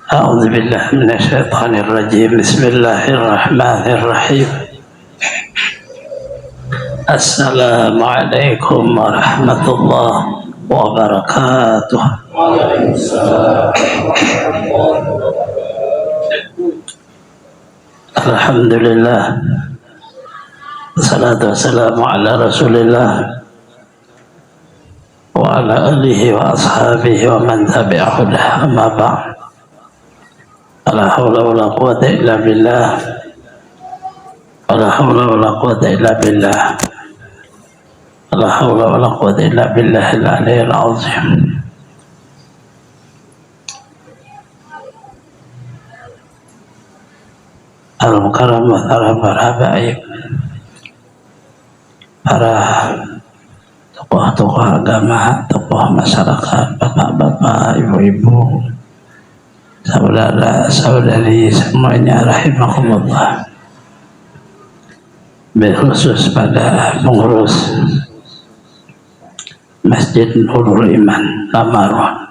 أعوذ بالله من الشيطان الرجيم. بسم الله الرحمن الرحيم. السلام عليكم ورحمة الله وبركاته. الحمد لله والصلاة والسلام على رسول الله وعلى آله وأصحابه ومن تبعه. أما بعد، لا حول ولا قوة إلا بالله، ولا حول ولا قوة إلا بالله، ولا حول ولا قوة إلا بالله العلي العظيم. Al-Mukarram para baik, para tokoh-tokoh agama, tokoh masyarakat, bapak-bapak, ibu-ibu, saudara-saudari semuanya rahimahumullah. Berkhusus pada pengurus Masjid Nurul Iman Lamarwan.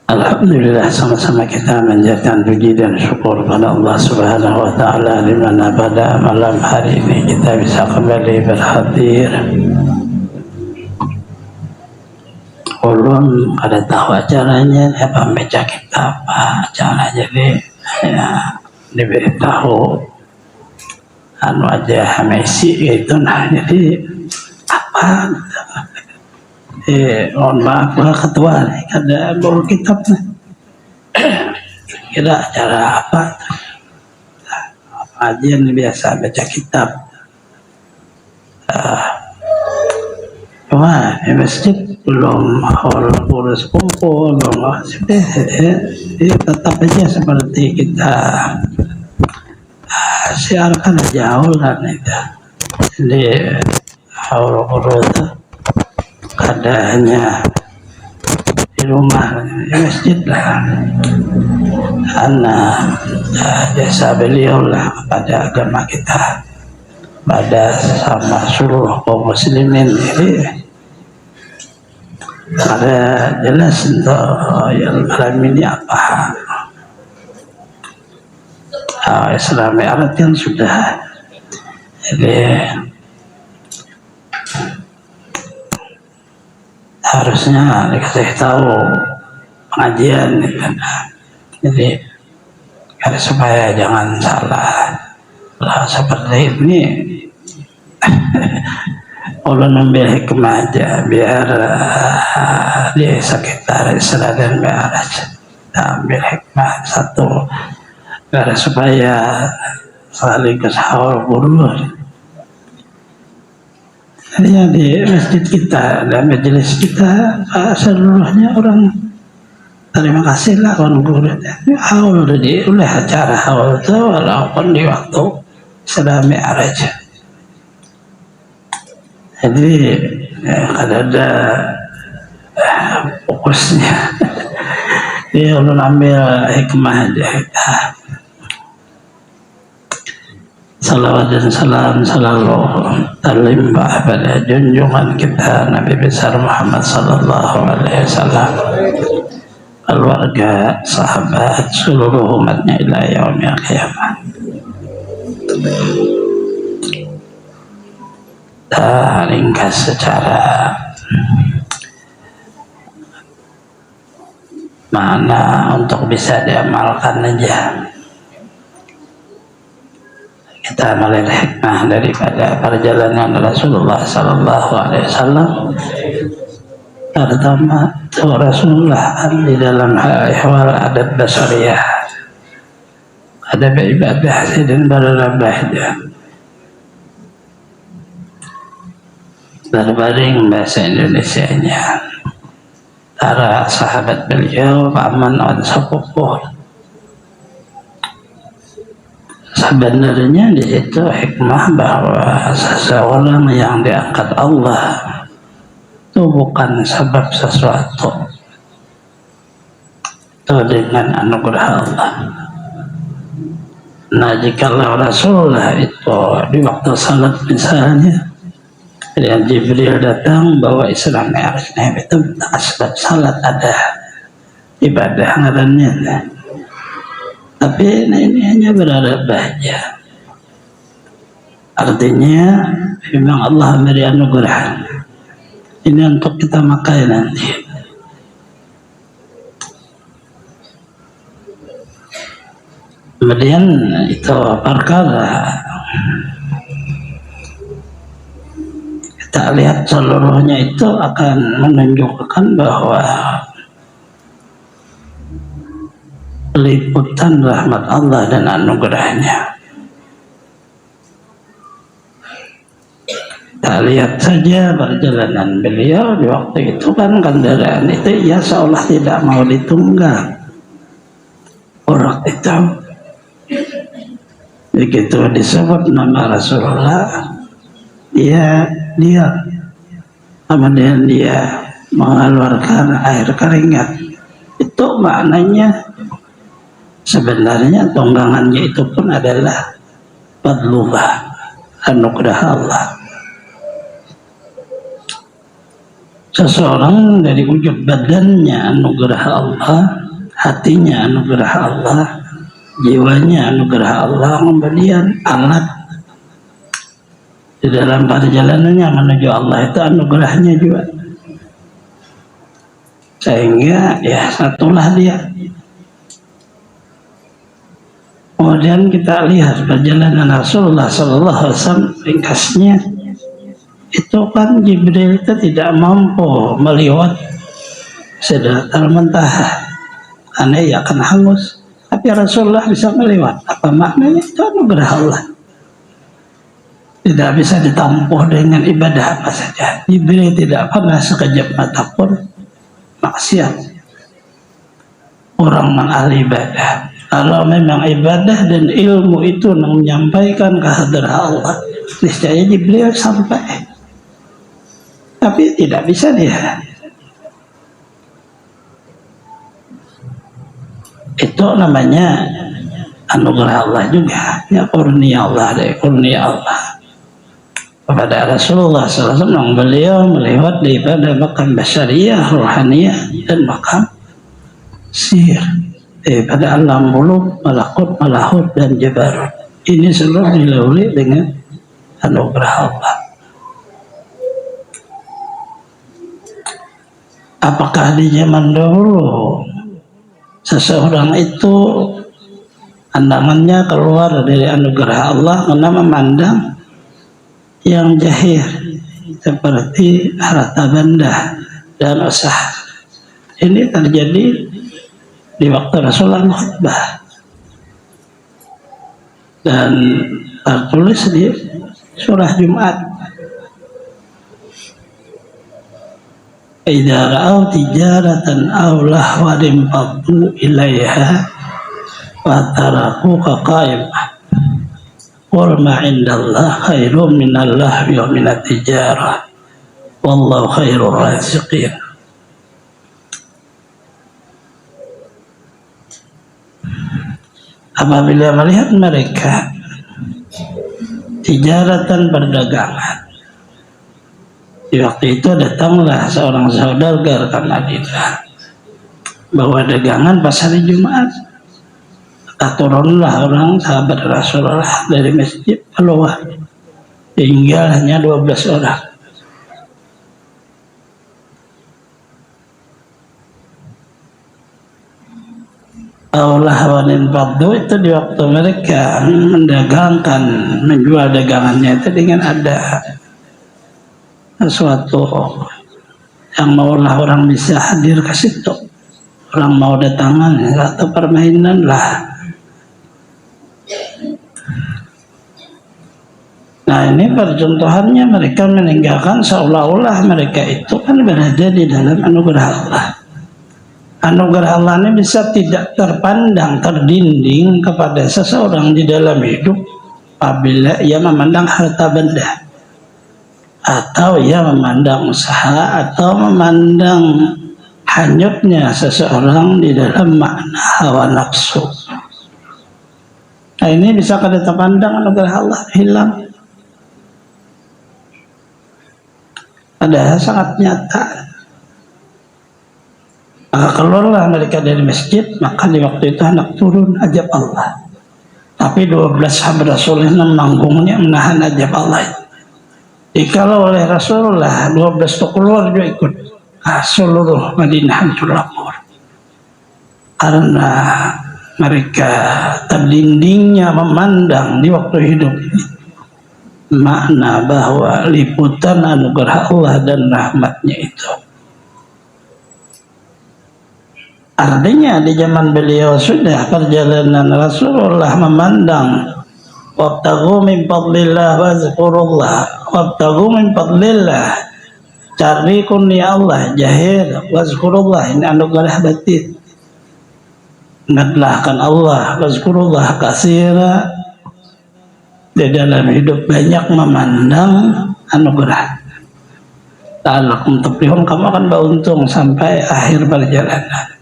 Alhamdulillah, sama-sama kita menjadikan puji dan syukur pada Allah Subhanahu wa Ta'ala, di mana pada malam hari ini kita bisa kembali berhadir. Ulun pada tahu acaranya, membaca kitab acara, jadi ya diberitahu anu aja mesi gitu. Nah, jadi apa mohon maaf Pak Ketua, ada bawa kitab nih. Kira acara apa aja yang biasa baca kitab. Wah, di masjid belum urus kumpul, belum tetap aja seperti kita siarkan aja aulan itu. Jadi haul itu keadaannya di rumah, di masjid lah, karena jasa beliau lah pada agama kita, pada sama seluruh kaum muslimin. Jadi ada jelas untuk yang malam ini apa Islam artian sudah. Jadi harusnya dikasih tahu pengajian gitu. Jadi supaya jangan salah seperti ini. Ulun ambil hikmah aja biar di sekitar Islam dan Mi'raj kita ambil hikmah satu, biar supaya saling kesahur burur. Jadi di masjid kita dan majelis kita seluruhnya orang terima kasih lah orang guru. Haul di oleh acara haul itu walaupun di waktu Islam Mi'raj. Jadi ada fokusnya. Dia ulun ambil hikmah aja kita. Salawat dan salam selalu terlimpah pada junjungan kita Nabi besar Muhammad sallallahu alaihi wasallam, keluarga, sahabat, seluruh umatnya ila yaumil qiyamah. Ringkas secara mana untuk bisa diamalkan aja. Kita ambil hikmah daripada perjalanan Rasulullah sallallahu alaihi wasallam. Pertama, Rasulullah di dalam ihwal adat basariyah, ada ibadah dan berlabahnya. Berbaring bahasa Indonesianya, para sahabat beliau paman dan sepupu. Sebenarnya di situ hikmah bahwa seseorang yang diangkat Allah itu bukan sebab sesuatu, itu dengan anugerah Allah. Nah, jikalau Rasulullah itu di waktu salat misalnya, ketika Jibril datang bawa Isra Mi'raj, itu asbab salat ada. ibadah ngarannya. Tapi ini hanya berharap bahagia. Artinya memang Allah memberi anugerah. Ini untuk kita makai nanti. Kemudian itu perkara kita lihat seluruhnya itu akan menunjukkan bahwa liputan rahmat Allah dan anugerahnya. Kita lihat saja perjalanan beliau di waktu itu kan kendaraan itu ya seolah tidak mau ditunggang. Orang itu begitu disebut nama Rasulullah, dia kemudian dia mengeluarkan air keringat. Itu maknanya sebenarnya tunggangannya itu pun adalah fadlullah, anugerah Allah. Seseorang dari wujud badannya anugerah Allah, hatinya anugerah Allah, jiwanya anugerah Allah, kemudian alat di dalam perjalanannya menuju Allah itu anugerahnya juga. Sehingga ya satulah dia. Kemudian kita lihat perjalanan Rasulullah SAW ringkasnya. Itu kan Jibril itu tidak mampu melewat Sidratul Muntaha karena ia akan hangus. Tapi Rasulullah bisa melewat. Apa maknanya? Itu anugerah Allah. Tidak bisa ditampuh dengan ibadah apa saja. Jibril tidak pernah sekejap mata pun maksiat. Orang ahli ibadah. Kalau memang ibadah dan ilmu itu menyampaikan kehadiran Allah, niscaya Jibril sampai. Tapi tidak bisa dia. Itu namanya anugerah Allah juga. Ya kurnia Allah dari kurnia Allah. Kepada Rasulullah SAW beliau melewat daripada makam basyariyah, rohaniyah dan makam sihir. Daripada alam muluk, malakut, malahut dan jabarut. Ini seluruh dilalui dengan anugerah Allah. Apakah di zaman dahulu seseorang itu pandangannya keluar dari anugerah Allah karena memandang yang jahir seperti harta benda dan usaha? Ini terjadi di waktu Rasulullah khutbah dan tertulis di surah Jumat. Idza ra'aw tijaratan aw lahwan faddu ilaiha wa tarakuka qa'imah qul ma 'indallah khairum minal lahwi wa minat tijarah wallahu khairur raziqin. Apabila melihat mereka tijaratan perdagangan, di waktu itu datanglah seorang saudagar ke Madinah bawa dagangan pas hari Jumat. Turunlah orang sahabat Rasulullah dari masjid keluar, tinggal hanya 12 orang. Allah wanin faddu itu di waktu mereka mendagangkan, menjual dagangannya itu dengan ada sesuatu yang maulah orang bisa hadir ke situ, orang mau datangan atau permainan lah. Nah ini percontohannya mereka meninggalkan seolah-olah mereka itu kan berada di dalam anugerah Allah. Anugerah Allah ini bisa tidak terpandang, terdinding kepada seseorang di dalam hidup apabila ia memandang harta benda, atau ia memandang usaha, atau memandang hanyutnya seseorang di dalam makna hawa nafsu. Nah ini bisa kada terpandang anugerah Allah, hilang. Padahal sangat nyata. Maka keluarlah mereka dari masjid, maka di waktu itu anak turun ajab Allah. Tapi 12 sahabat Rasulullah menanggungnya, menahan ajab Allah itu. Dikalau oleh Rasulullah 12 itu keluar juga ikut, seluruh Madinah hancur lapor. Karena mereka terdindingnya memandang di waktu hidup ini makna bahwa liputan anugerah Allah dan rahmatnya itu. Artinya di zaman beliau sudah perjalanan Rasulullah memandang wabtaghu min fadlillah wazkurullah, wabtaghu min fadlillah, cari kurnia Allah jahir, wazkurullah ini anugerah batin, ingatlah akan Allah, wazkurullah kasira, di dalam hidup banyak memandang anugerah. Ta'alakum tuflihun, kamu akan beruntung sampai akhir perjalanan.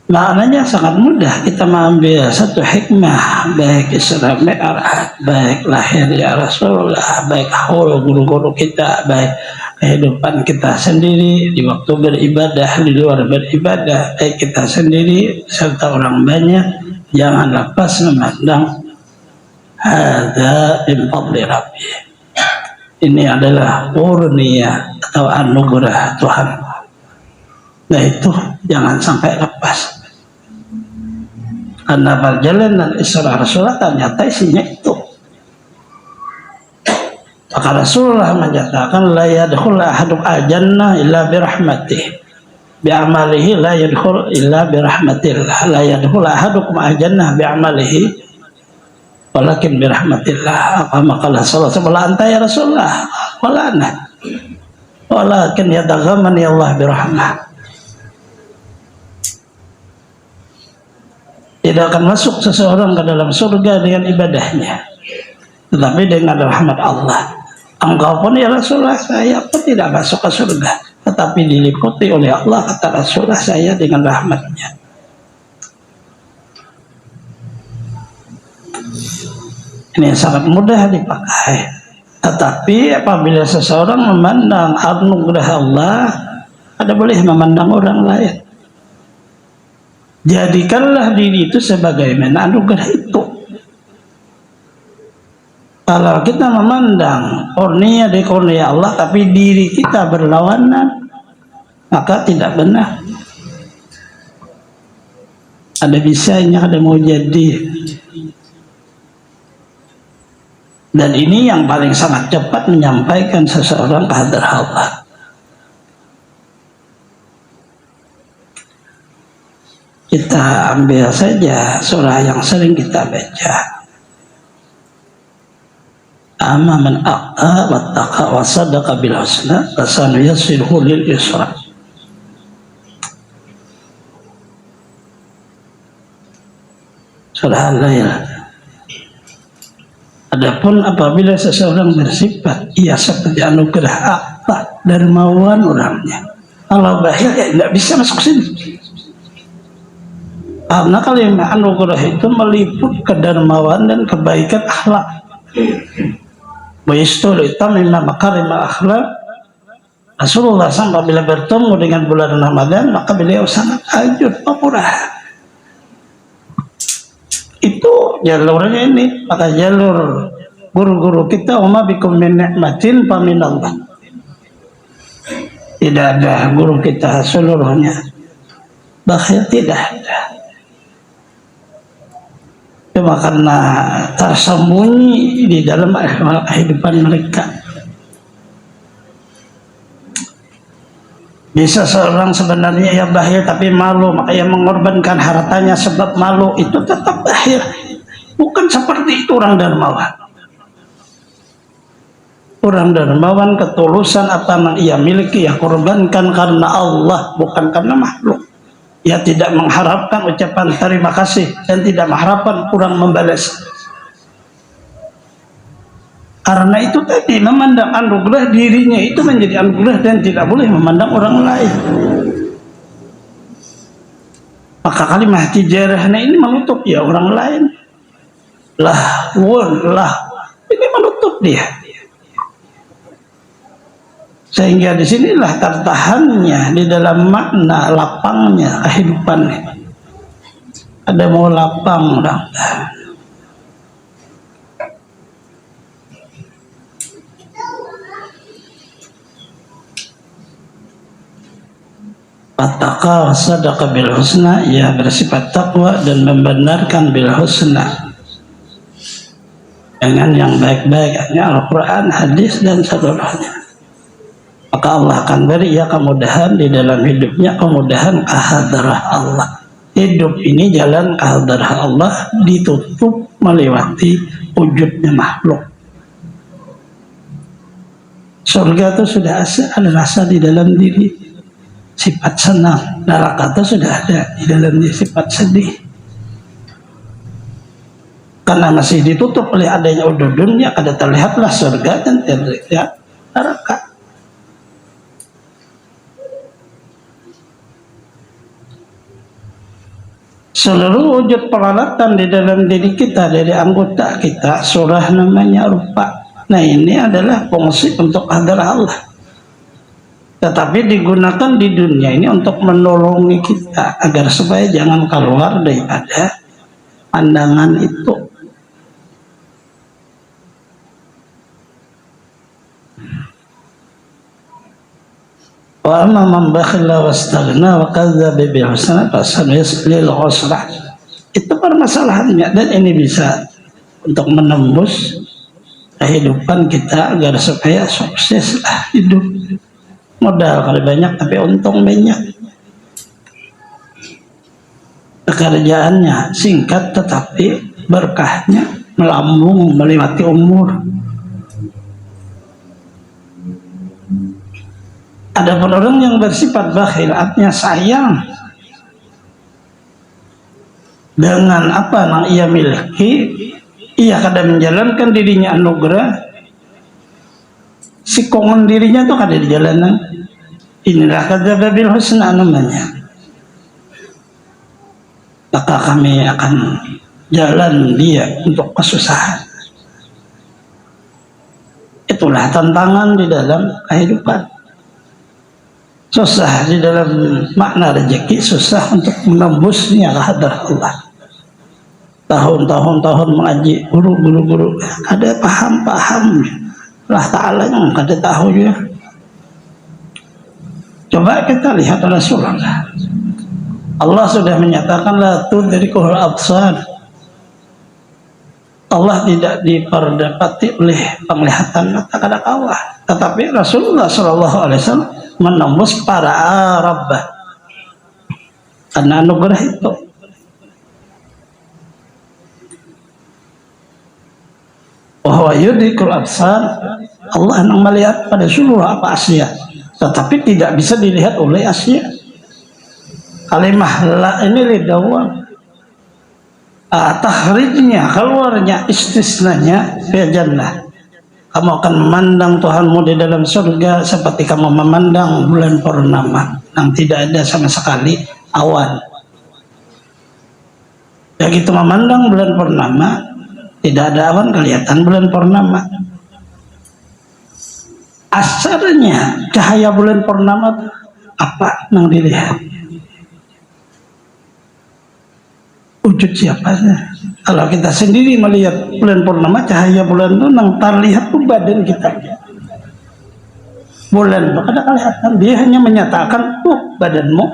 Maknanya sangat mudah, kita mengambil satu hikmah, baik Isra Mi'raj, baik lahirnya Rasulullah, baik haul guru-guru kita, baik kehidupan kita sendiri di waktu beribadah, di luar beribadah, baik kita sendiri serta orang banyak. Jangan lepas memandang hadza min fadli Rabbi, ini adalah kurnia atau anugerah Tuhan. Nah itu jangan sampai lepas. Karena perjalanan Isra Rasulullah ternyata isinya itu. Maka Rasulullah menyatakan la yadkhul ahadun al-jannah illa birahmatih, bi'amalihi la yadkhul illa birahmatillah, la yadkhul ahadukum al-jannah bi'amalihi walakin birahmatillah. Apa makalah sallallahu alaihi wasallam, anta ya Rasulullah, wala ana, walakin yadaghamani Allah birahmah. Tidak akan masuk seseorang ke dalam surga dengan ibadahnya, tetapi dengan rahmat Allah. Engkau pun ya Rasulullah, saya pun tidak masuk ke surga, tetapi diliputi oleh Allah, kata Rasulullah, saya dengan rahmatnya. Ini sangat mudah dipakai. Tetapi apabila seseorang memandang anugerah Allah, ada boleh memandang orang lain. Jadikanlah diri itu sebagaimana anugerah itu. Kalau kita memandang kurnia dari kurnia Allah, tapi diri kita berlawanan, maka tidak benar. Ada bisanya, ada mau jadi. Dan ini yang paling sangat cepat menyampaikan seseorang ke hadrat Allah. Kita ambil saja surah yang sering kita baca. Amma man aqta wattaqa wa saddaqa bil husna fasanuyassiruhu lil yusra. Surah Al-Lail. Adapun apabila seseorang bersifat ia seperti anugerah aqta, dermawan orangnya, kalau bahaya ya tidak bisa masuk sini. Karena kalimat anugerah itu meliput kedermawan dan kebaikan akhlak. Bayistul itamina makarimah akhlak. Rasulullah sampai bila bertemu dengan bulan Ramadan, maka beliau sangat ajud, pemurah. Itu jalurnya ini. Maka jalur guru-guru kita, umma bikum min ni'matin fa minallah. Tidak ada guru kita seluruhnya bakhil, tidak ada. Cuma karena tersembunyi di dalam kehidupan mereka. Bisa seorang sebenarnya ya bakhil tapi malu, maka ia mengorbankan hartanya sebab malu, itu tetap bakhil. Bukan seperti itu orang dermawan. Orang dermawan ketulusan apa yang ia miliki ia korbankan karena Allah, bukan karena makhluk. Ia tidak mengharapkan ucapan terima kasih dan tidak mengharapkan kurang membalas. Karena itu tadi memandang anugerah dirinya itu menjadi anugerah dan tidak boleh memandang orang lain. Maka kalimat tijarahnya ini menutup ya orang lain. Lah, ini menutup dia. Sehingga disinilah tertahannya di dalam makna lapangnya kehidupan ini. Ada mau lapang mudah-mudahan. Attaqwa sadaqa bil husna, ia bersifat takwa dan membenarkan bil husna dengan yang baik-baik, hanya Al-Quran, hadis dan seluruhnya. Maka Allah akan beri ia kemudahan di dalam hidupnya, kemudahan kehadarah Allah. Hidup ini jalan kehadarah Allah ditutup melewati wujudnya makhluk. Surga itu sudah ada rasa di dalam diri, sifat senang. Neraka itu sudah ada di dalamnya sifat sedih, karena masih ditutup oleh adanya ududunnya. Kada terlihatlah surga dan terlihat neraka. Seluruh wujud peralatan di dalam diri kita, dari anggota kita, surah namanya rupa. Nah, ini adalah fungsi untuk hadarah Allah, tetapi digunakan di dunia ini untuk menolongi kita agar supaya jangan keluar daripada pandangan itu. Wa amma man bakhila wastaghna wa kadzdzaba bil husna fasanyaslil usra. Itu permasalahannya, dan ini bisa untuk menembus kehidupan kita agar supaya sukseslah hidup. Modal kali banyak tapi untung banyak. Pekerjaannya singkat tetapi berkahnya melambung melewati umur. Ada orang yang bersifat bakhil, artinya sayang dengan apa yang ia miliki. Ia kadang menjalankan dirinya anugerah, sikongan dirinya itu kada di jalanan. Inilah kadzdzaba bil husna namanya. Maka kami akan jalan dia untuk kesusahan. Itulah tantangan di dalam kehidupan. Susah di dalam makna rezeki, susah untuk menembusnya ke hadrah Allah. Tahun-tahun mengaji, guru, ada paham Allah Ta'ala yang kada tahu juga. Coba kita lihat Rasulullah. Allah sudah menyatakan la tudrikul absar. Allah tidak diperdapati oleh penglihatan mata kada kawah, tetapi Rasulullah SAW menembus para Arabah karena anugerah itu. Bahwa yudrikul absar, Allah yang melihat pada seluruh apa Asia, tetapi tidak bisa dilihat oleh Asia. Kalimah la ini lidawam, tahrijnya, keluarnya, istisnanya fi jannah. Kamu akan memandang Tuhanmu di dalam surga seperti kamu memandang bulan purnama yang tidak ada sama sekali awan. Begitu memandang bulan purnama, tidak ada awan, kelihatan bulan purnama. Asalnya cahaya bulan purnama apa yang dilihat? Wujud siapanya? Kalau kita sendiri melihat bulan purnama, cahaya bulan itu yang terlihat itu badan kita. Bulan itu kada kelihatan, dia hanya menyatakan tuh badanmu.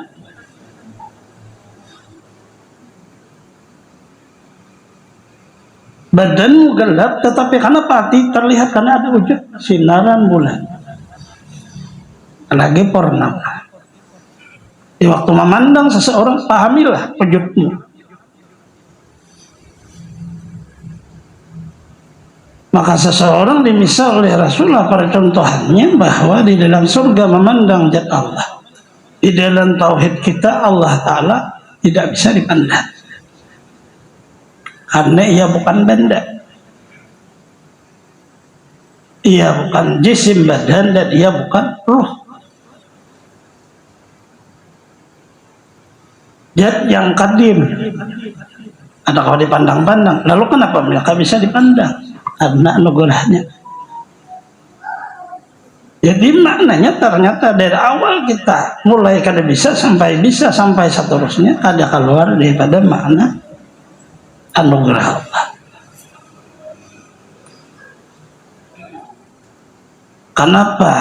Badanmu gelap, tetapi karena pati terlihat karena ada wujud sinaran bulan. Lagi purnama. Di waktu memandang seseorang, pahamilah wujudmu. Maka seseorang dimisal oleh Rasulullah percontohannya bahwa di dalam surga memandang zat Allah. Di dalam tauhid kita Allah Ta'ala tidak bisa dipandang, karena ia bukan benda. Ia bukan jisim badan dan ia bukan ruh. Zat yang kadim. Ada kalau dipandang-pandang. Lalu kenapa mereka bisa dipandang? Karena anugerahnya. Jadi maknanya ternyata dari awal kita mulai kada bisa sampai seterusnya ada keluar daripada makna anugerah Allah. Kenapa?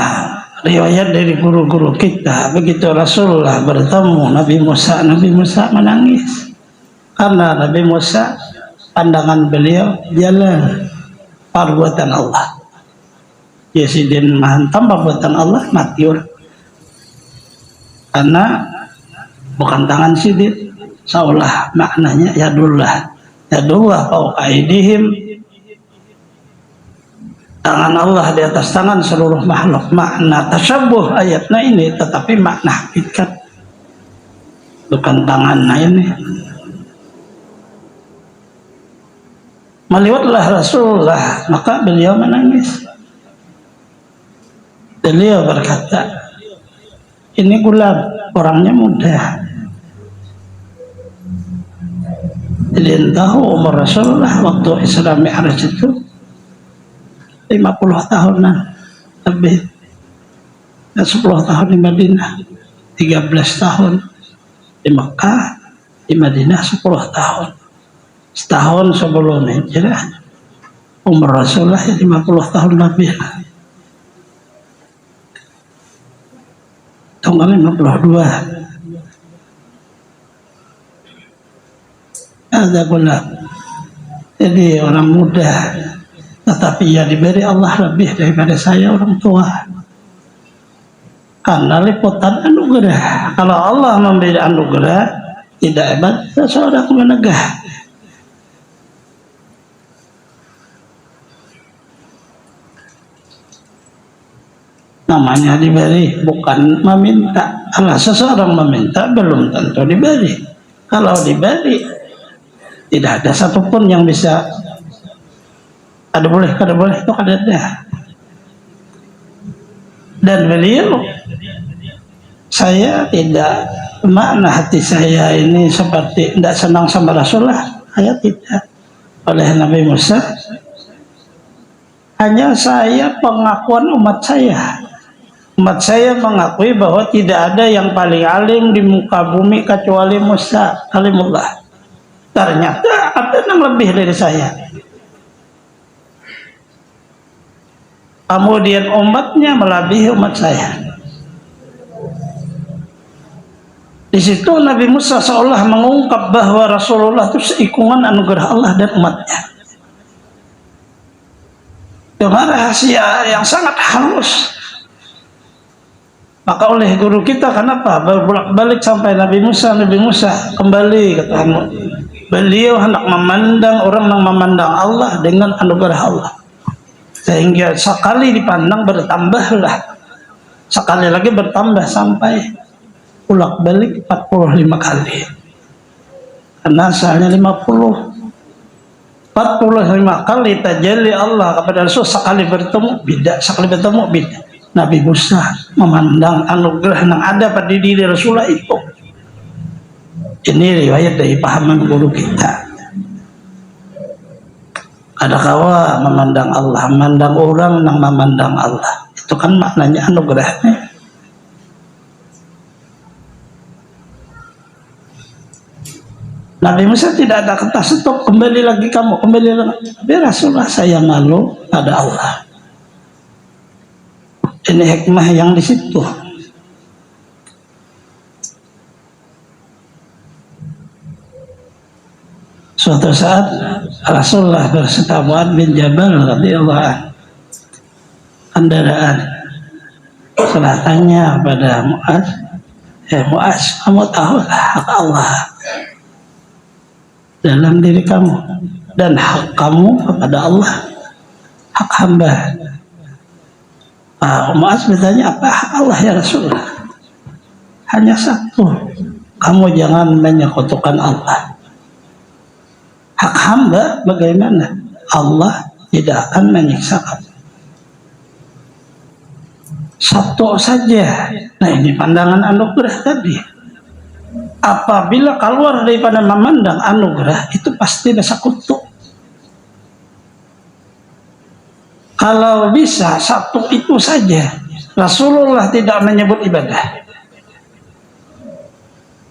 Riwayat dari guru-guru kita, begitu Rasulullah bertemu Nabi Musa menangis karena Nabi Musa pandangan beliau jalan perbuatan Allah. Yesidin mantap perbuatan Allah mati orang. Karena bukan tangan sidin, seolah maknanya yadullah fauqa aydihim, tangan Allah di atas tangan seluruh makhluk. Makna tasyabuh ayatnya ini, tetapi makna hakikat bukan tangannya ini. Melihatlah Rasulullah, maka beliau menangis. Beliau berkata, ini gulam, orangnya muda. Jadi tahu umur Rasulullah waktu Isra Mi'raj itu 50 tahunan lebih. Dan 10 tahun di Madinah, 13 tahun di Mekah, di Madinah 10 tahun. Setahun sebelum hijrah, umur Rasulullah 50 tahun lebih. Tahun 52. Ada pula. Jadi orang muda, tetapi ya diberi Allah lebih daripada saya orang tua. Karena liputan anugerah. Kalau Allah memberi anugerah, tidak hebat seseorang menegah. Namanya diberi, bukan meminta. Kalau seseorang meminta, belum tentu diberi. Kalau diberi, tidak ada satupun yang bisa kada boleh, itu kada ada. Dan beliau, saya tidak, makna hati saya ini seperti tidak senang sama Rasulullah, saya tidak. Oleh Nabi Musa, hanya saya pengakuan umat saya. Umat saya mengakui bahwa tidak ada yang paling alim di muka bumi kecuali Musa kalimullah. Ternyata ada yang lebih dari saya. Kemudian umatnya melebihi umat saya. Di situ Nabi Musa seolah mengungkap bahwa Rasulullah itu seikungan anugerah Allah dan umatnya. Dengan rahasia yang sangat halus. Maka oleh guru kita, kenapa berbolak-balik sampai Nabi Musa kembali ketemu. Beliau hendak memandang orang yang memandang Allah dengan anugerah Allah. Sehingga sekali dipandang bertambahlah. Sekali lagi bertambah sampai bolak-balik 45 kali. Karena asalnya 50. 45 kali tajalli Allah kepada Rasul, sekali bertemu beda. Nabi Musa memandang anugerah yang ada pada diri Rasulullah itu. Ini riwayat dari pahaman guru kita. Ada kawa memandang Allah, memandang orang yang memandang Allah. Itu kan maknanya anugerahnya. Nabi Musa tidak ada kata stop, kembali lagi kamu, kembali lagi. Tapi Rasulullah saya malu pada Allah. Ini hikmah yang di situ. Suatu saat Rasulullah berserta Mu'adz bin Jabal radhiyallahu anhu kendaraan. Setelah tanya pada Mu'adz, Mu'adz, kamu tahu hak Allah dalam diri kamu dan hak kamu kepada Allah, hak hamba. Mu'adz bertanya, apa hak Allah ya Rasulullah? Hanya satu, kamu jangan menyekutukan Allah. Hak hamba bagaimana? Allah tidak akan menyiksa kamu. Satu saja. Nah ini pandangan anugerah tadi. Apabila keluar daripada memandang anugerah, itu pasti ada sekutu. Kalau bisa satu itu saja, Rasulullah tidak menyebut ibadah.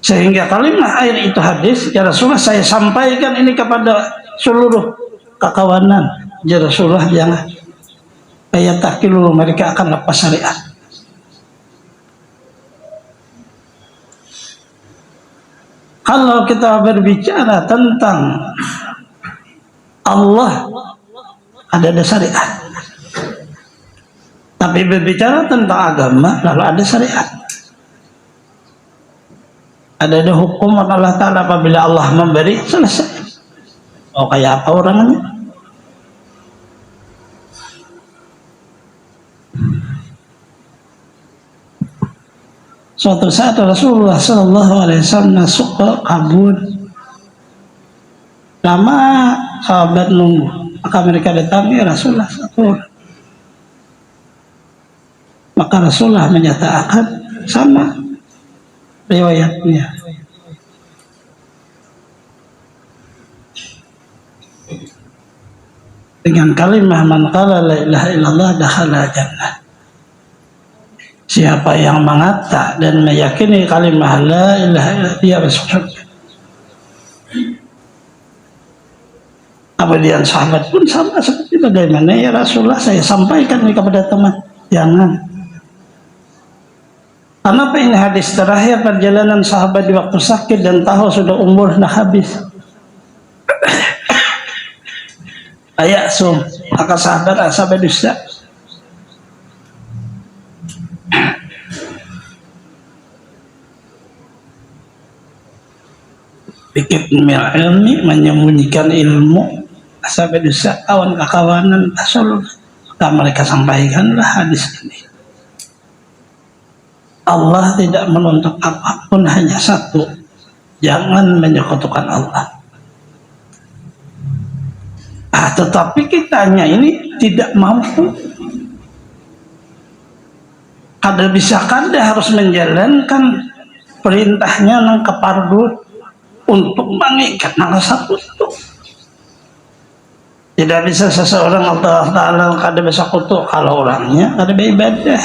Sehingga kalimat air itu hadis, ya Rasulullah saya sampaikan ini kepada seluruh kekawanan. Ya Rasulullah jangan. Ayat takilu mereka akan lepas syariat. Kalau kita berbicara tentang Allah, ada syariat. Tapi berbicara tentang agama, lalu ada syariat. Ada hukum Allah Ta'ala apabila Allah memberi, selesai. Oh kayak apa orangnya? Suatu saat Rasulullah SAW masuk ke kabun. Lama sahabat nunggu, maka mereka datang, ya Rasulullah satu. Maka Rasulullah menyatakan sama riwayatnya. Dengan kalimat man qala la ilaha illallah dakhala jannah. Siapa yang mengata dan meyakini kalimat la ilaha illallah dia masuk surga. Kemudian sahabat pun sama seperti bagaimana ya Rasulullah saya sampaikan ini kepada teman. Jangan. Kenapa ini hadis terakhir perjalanan sahabat di waktu sakit dan tahu sudah umur dah habis. Ayak sum, maka sahabat dusta. Pikir ilmi menyembunyikan ilmu, sahabat dusta kawan kekawanan Rasul. Maka mereka sampaikanlah hadis ini. Allah tidak menuntut apapun, hanya satu, jangan menyekutukan Allah. Tetapi kitanya ini tidak mampu. Kada bisa kada harus menjalankan perintahnya nang kepardu untuk mengikat nang satu itu. Tidak bisa seseorang Allah Ta'ala kada bisa kutuk kalau orangnya kada beribadah.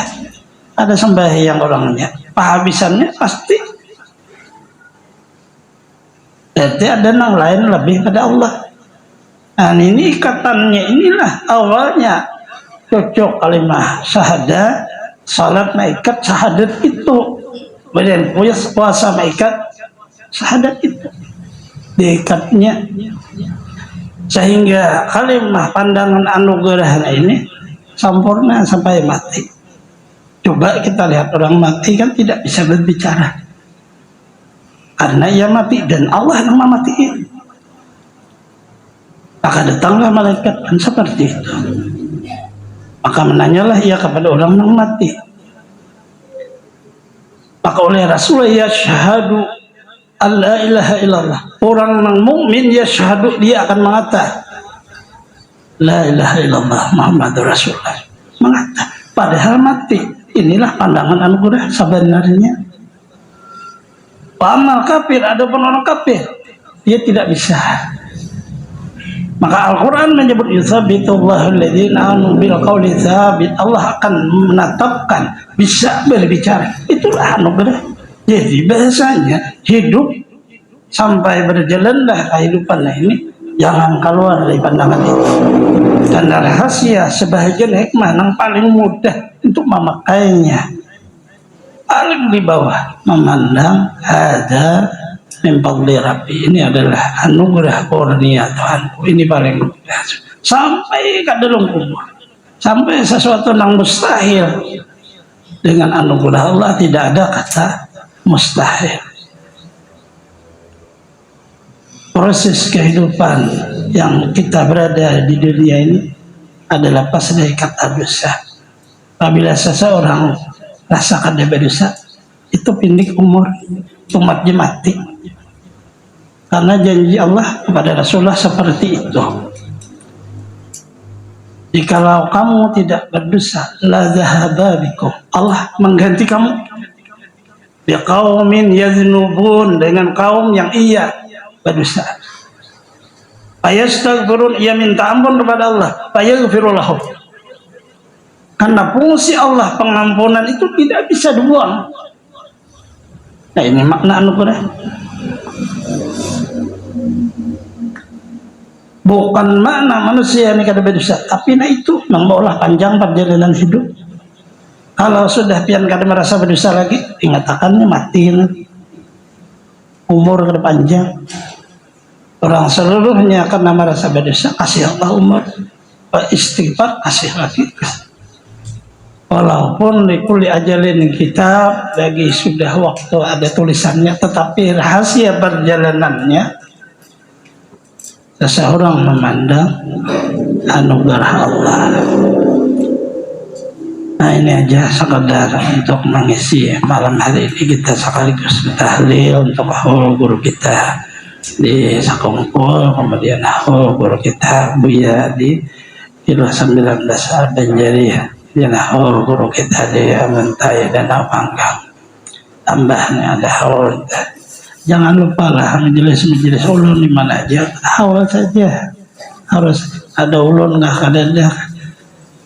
Ada sembahyang orangnya, penghabisannya pasti. Jadi ada yang lain lebih pada Allah. Nah ini ikatannya inilah awalnya cocok kalimat syahadat, salat maikat syahadat itu, kemudian puasa maikat syahadat itu, diikatnya sehingga kalimat pandangan anugerah ini sempurna sampai mati. Coba kita lihat orang mati kan tidak bisa berbicara karena ia mati dan Allah yang mematiin. Maka datanglah malaikat dan seperti itu. Maka menanyalah ia kepada orang yang mati. Maka oleh Rasulullah yashhadu alla ilaha illallah. Orang yang mukmin yashhadu dia akan mengatakan la ilaha illallah Muhammadur Rasulullah. Mengatakan padahal mati. Inilah pandangan anugerah sebenarnya. Amal kafir, ada pun orang kafir dia tidak bisa. Maka Al-Quran menyebut yuthabitullahu alladhina amanu bil qawli tsabit. Allah akan menetapkan bisa berbicara. Itulah anugerah. Jadi bahasanya hidup sampai berjalanlah kehidupan ini jangan keluar dari pandangan itu. Dan rahasia sebahagian hikmah yang paling mudah untuk memakainya paling di bawah memandang ada mempelai rapi ini adalah anugerah kurnia Tuhanku, ini paling mudah sampai ke dalam kubur, sampai sesuatu yang mustahil. Dengan anugerah Allah tidak ada kata mustahil. Proses kehidupan yang kita berada di dunia ini adalah pas dari kata dosa. Apabila seseorang rasakan dia berdosa, itu pindik umur, umatnya mati. Karena janji Allah kepada Rasulullah seperti itu. Jikalau kamu tidak berdosa, la zahaba bikum. Allah mengganti kamu biqaumin yaznubun, dengan kaum yang ia berdosa. Fayastaghfirun, ia minta ampun kepada Allah, fayaghfirullahu. Karena fungsi Allah pengampunan itu tidak bisa dibuang. Nah ini makna anugerah. Bukan makna manusia ini kada berdosa, tapi nah itu membawa panjang perjalanan hidup. Kalau sudah pian kada merasa berdosa lagi, ingatakannya mati. Umur kada panjang. Orang seluruhnya karena merasa berdosa, kasih Allah umur. Istighfar, kasih lagi. Walaupun di kuli ajalin kitab lagi sudah waktu ada tulisannya, tetapi rahasia perjalanannya seseorang memandang anugerah Allah. Nah ini aja sekedar untuk mengisi malam hari ini, kita sekaligus tahlil untuk haul guru kita di Sakungkul, kemudian haul guru kita Buya di Kilo 19 Al-Banjariyah, dan haul guru kita di Amantai dan Apanggang. Tambahnya ada haul. Jangan lupa lah majelis-majelis ulun di mana aja, haul saja. Harus ada ulun nggak kadang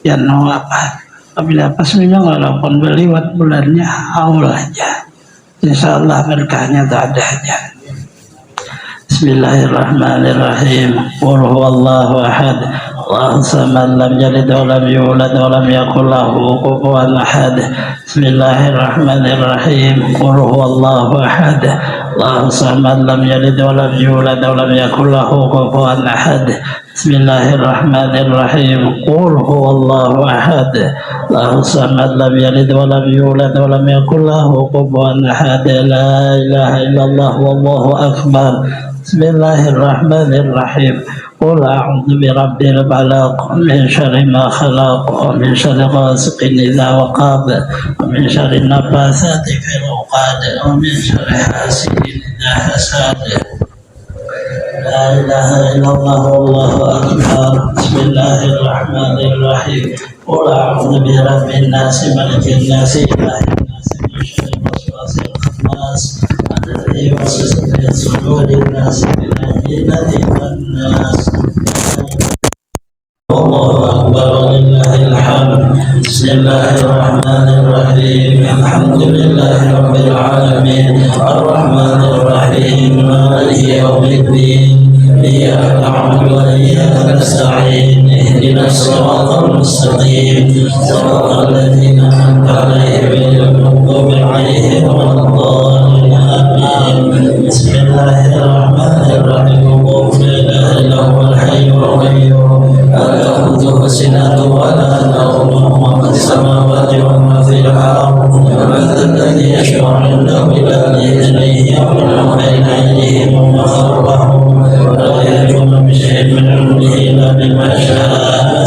ya no apa. Apabila pas memang walaupun berliwat bulannya, haul aja. Insyaallah berkahnya tak ada aja. Bismillahirrahmanirrahim. Qul huwallahu ahad. Allahu samad, lam yalid wa lam yulad wa lam yakul lahu kufuwan ahad. Bismillahirrahmanirrahim. Qul huwallahu ahad. Allahu samad, lam yalid wa lam yulad wa lam yakul lahu kufuwan ahad. Bismillahirrahmanirrahim. Qul huwallahu ahad. Allahu samad, lam yalid wa lam yulad wa lam yakul lahu kufuwan ahad. La ilaha illallah wallahu akbar. Bismillahirrahmanirrahim. Qul a'udzu birabbil falaq min syarri ma khalaq wa min syarri ghasiqin idza waqab wa min syarri nafatsati fil 'uqad wa min syarri hasidin idza hasad. La ilaha illallah wallahu akbar. Bismillahirrahmanirrahim. Qul a'udzu birabbin nas malikin nas ilahin nas min syarri waswasil khannas alladzi yuwaswisu fi sudurin nas min al-jinnati wan nas. Allahu akbar, walillahil hamd. Bismillahirrahmanirrahim. Alhamdulillahi rabbil alamin. Arrahmanir rahim. Maliki yaumiddin. Iyyaka na'budu wa iyyaka nasta'in. Ihdinas siratal mustaqim. Siratal ladzina an'amta 'alaihim ghairil maghdubi 'alaihim waladdallin. Amin. Bismillahirrahmanirrahim. La ilaha illallahul hayyul qayyum. La ta'khudhuhu sinatun wa la nawm. Ma fis samawati wa ma fil ardh. Man alladhi yashfa'u 'indahu illa bi'idhnihi ya'lamu ma bayna aydihim wa ma khalfahum. ولا يحيطون بشيء من علمه إلا بما شاء.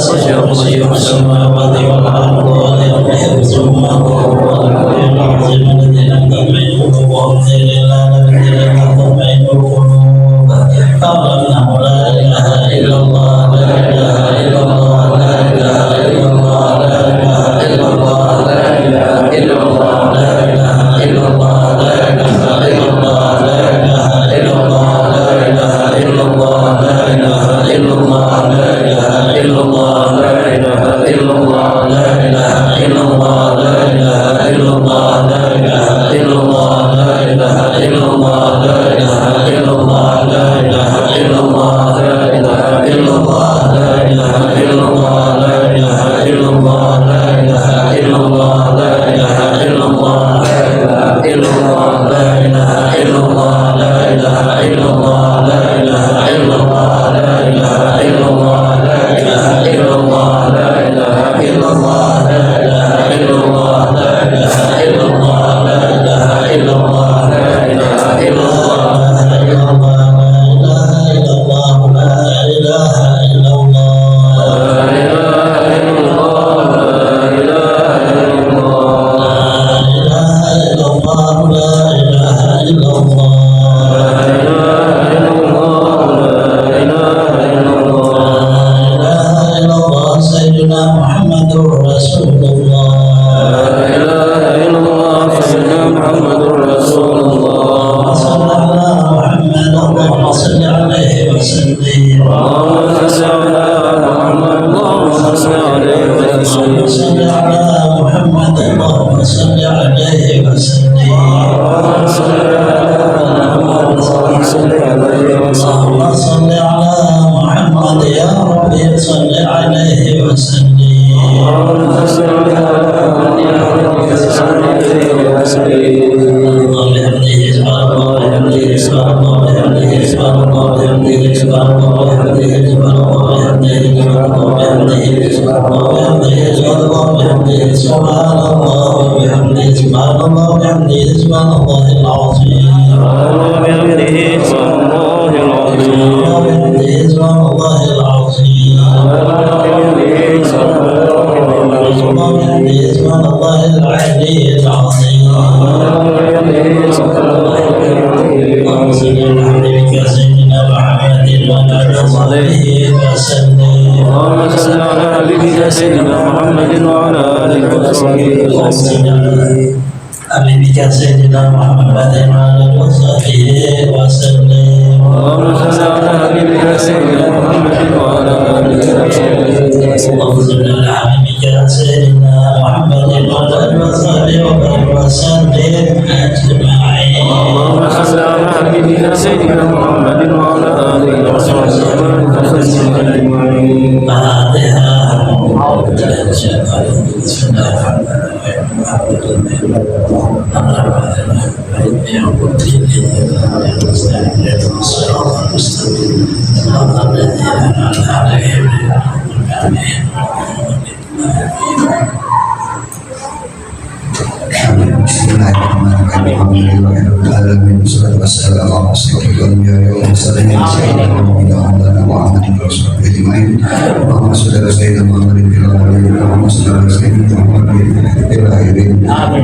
وسع كرسيه السماوات والأرض ولا يحيطهما والعلي العظيم الذي لم تطمئن قلوبهم إلا الذين تطمئن القلوب. فأنه لا إله إلا الله. لا إله إلا الله. لا إله إلا الله. لا إله إلا الله. لا إله إلا الله. لا إله إلا الله. لا إله إلا الله. لا إله إلا الله. Allah صل على محمد اللهم صل عليه وسلم اللهم صل على محمد يا ربي صل عليه وسلم حبيبك سيدنا محمد وعلى وصحبه وسلم اللهم صل على حبيبك سيدنا محمد وعلى اله وصحبه وسلم اللهم صل على حبيبك سيدنا محمد وعلى وصحبه وسلم اجمعين اللهم صل على حبيبك سيدنا محمد وعلى اله وصحبه وسلم اجمعين بسم الله الرحمن Bismillahirrahmanirrahim. Wassalamu ala asyrafil anbiya'i wal mursalin sayyidina Muhammadin wa sahbihi ajma'in. Allahumma shalli ala sayyidina Muhammadin fil awwalin wa shalli ala sayyidina Muhammadin fil akhirin.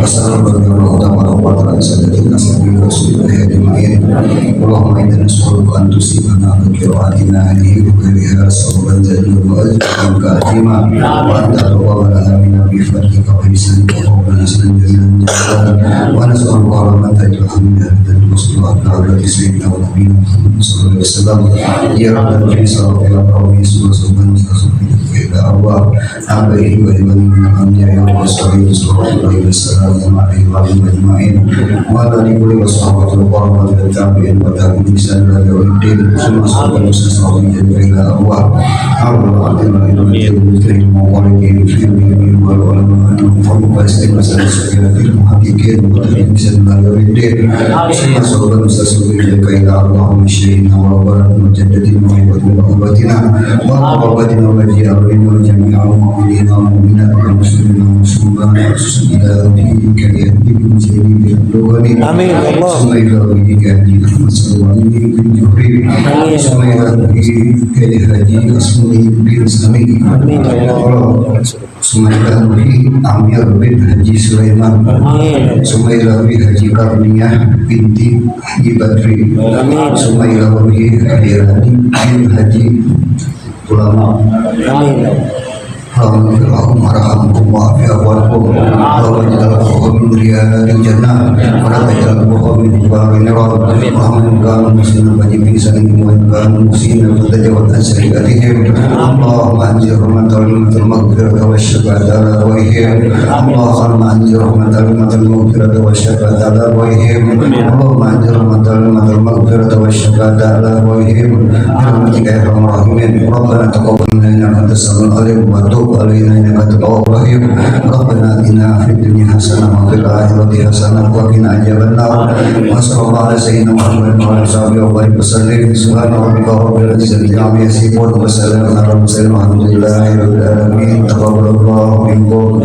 Wassalamu ala sayyidina Rasulillah ajma'in. Allahumma inna nas'aluka an tusibana bi qira'atina hadhihi wa ghayriha sawaban tajid wa ajran ka'ima wa anta tawwabana amina bi fadlika wa ihsanika wa rabbana ونسأل الله من تجعلنا من المصلحة على سيدنا ونبينا محمد صلى الله عليه وسلم يا رب الجليس يا رب يسوع سبحانه وتعالى إلى أرواح آبائه وإمامنا الأنبياء والمرسلين صلى الله عليه وسلم عليهم أجمعين وعلى آله وصحبه القربى والتابعين وتابعين بإحسان إلى يوم الدين ثم صلى الله إلى أرواح أرواح المسلمين ووالدين في الدين والعلماء والفضل واستغفار المحققين وتابعين بإحسان إلى يوم الدين ثم صلى الله إلى أرواح المشركين وربنا المجددين وأخواتنا وقرابتنا وجيء أمرنا جميع المؤمنين والمؤمنات والمسلمين والمسلمات خصوصا إلى ربك يهديكم سبيل الأولين آمين ثم إلى ربك يهدي أحمد صلى الله عليه وسلم ثم إلى ربك يهدي أصله بالإسلامي ثم إلى ربك أمير بن حجي سليمان ثم إلى ربك حجي كرمية بنت حجي بدري ثم إلى ربك حيراني بن حجي ulama Allahumma arhamkum wa afi awalkum Allahumma jalal min riyadil jannah wa la tajal min jibal niran Allahumma kanu muslimin wajib sanin wa kanu muslimin fatajawaz an sayyi'atihim Allahumma anzir rahmatal maghfirata wa syafa'ata wa ihim Allahumma anzir rahmatal maghfirata wa syafa'ata wa ihim Allahumma anzir rahmatal maghfirata wa syafa'ata wa ihim birahmatika ya arhamar rahimin Rabbana taqabbal minna innaka antas samiul alim wa tub علينا إنك تواب رحيم ربنا آتنا في الدنيا حسنة وفي الآخرة حسنة وقنا عذاب النار وصلى الله على سيدنا محمد وعلى آله وصحبه وسلم سبحان ربك رب العزة عما يصفون وسلام على المرسلين والحمد لله رب العالمين تقبل الله منكم